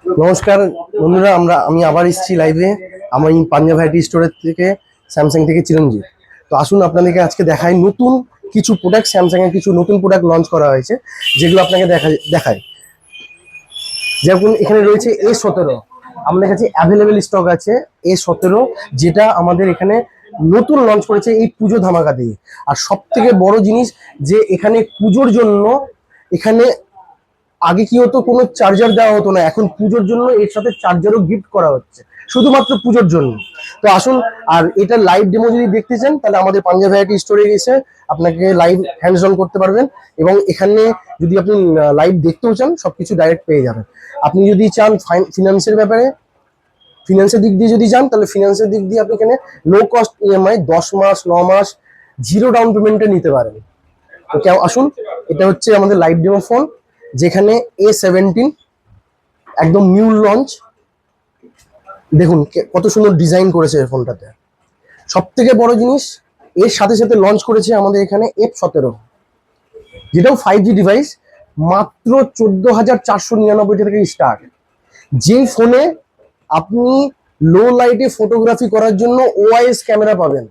নমস্কার বন্ধুরা, আমি আবার এসেছি লাইভে। আমি পাঞ্জাব ভ্যারাইটি স্টোরের থেকে, স্যামসাং থেকে চিরঞ্জিত। তো আসুন আপনাদেরকে আজকে দেখাই নতুন কিছু প্রোডাক্ট, স্যামসাং এর কিছু নতুন প্রোডাক্ট লঞ্চ করা হয়েছে, যেগুলো আপনাকে দেখায়। যেমন এখানে রয়েছে A17, আমাদের কাছে অ্যাভেলেবেল স্টক আছে A17, যেটা আমাদের এখানে নতুন লঞ্চ করেছে এই পুজো ধামাকা দিয়ে। আর সব থেকে বড় জিনিস যে এখানে পুজোর জন্য এখানে আগে কি হতো, কোনো চার্জার দেওয়া হতো না, এখন পুজোর জন্য এর সাথে চার্জারও গিফট করা হচ্ছে, শুধুমাত্র পুজোর জন্য। তো আসুন, আর এটা লাইভ ডেমো যদি দেখতে চান তাহলে আমাদের পাঞ্জাব ভ্যারাইটি স্টোরে এসে আপনাকে লাইভ হ্যান্ডস অন করতে পারবেন, এবং এখানে যদি আপনি লাইভ দেখতেও চান সবকিছু ডাইরেক্ট পেয়ে যাবেন। আপনি যদি চান ফিনান্সের ব্যাপারে, ফিনান্সের দিক দিয়ে যদি যান, তাহলে ফিনান্সের দিক দিয়ে আপনি এখানে লো কস্ট ইএমআই 10 মাস 9 মাস জিরো ডাউন পেমেন্টে নিতে পারেন। তো কেউ আসুন, এটা হচ্ছে আমাদের লাইভ ডেমো ফোন, যেখানে A17 একদম নিউ লঞ্চ। দেখুন কত সুন্দর ডিজাইন করেছে এই ফোনটাতে। সব থেকে বড় জিনিস, এর সাথে সাথে লঞ্চ করেছে আমাদের এখানে F17, যেটাও 5G ডিভাইস, মাত্র 14,499 থেকে স্টার্ট। যেই ফোনে আপনি লো লাইটে ফটোগ্রাফি করার জন্য OIS ক্যামেরা পাবেন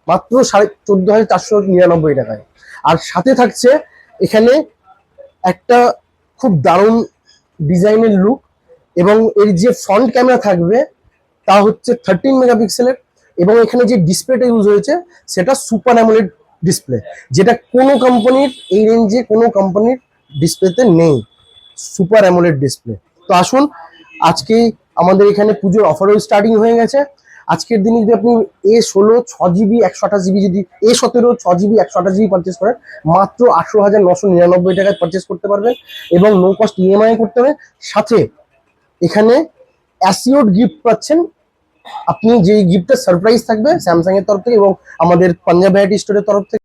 মাত্র 14,499 টাকায়। আর সাথে থাকছে এখানে একটা খুব দারুণ ডিজাইনের লুক, এবং এর যে ফ্রন্ট ক্যামেরা থাকবে তা হচ্ছে 13 মেগাপিক্সেলের, এবং এখানে যে ডিসপ্লেটা ইউজ হয়েছে সেটা সুপার অ্যামোলেড ডিসপ্লে, যেটা কোনো কোম্পানির এই রেঞ্জে কোনো কোম্পানির ডিসপ্লেতে নেই, সুপার অ্যামোলেড ডিসপ্লে। তো আসুন, আজকে আমাদের এখানে পুজোর অফারও স্টার্টিং হয়ে গেছে। আজকের দিনে যদি আপনি A16 6GB 128GB, যদি A17 6GB 128GB পারচেস করেন, মাত্র 18,999 টাকায় পারচেস করতে পারবেন, এবং নো কস্ট ইএমআই করতে হবে। সাথে এখানে অ্যাসিওর্ড গিফট পাচ্ছেন, আপনি যেই গিফটের সারপ্রাইজ থাকবে স্যামসাং এর তরফ থেকে এবং আমাদের পাঞ্জাব ভ্যারাইটি স্টোরের তরফ থেকে।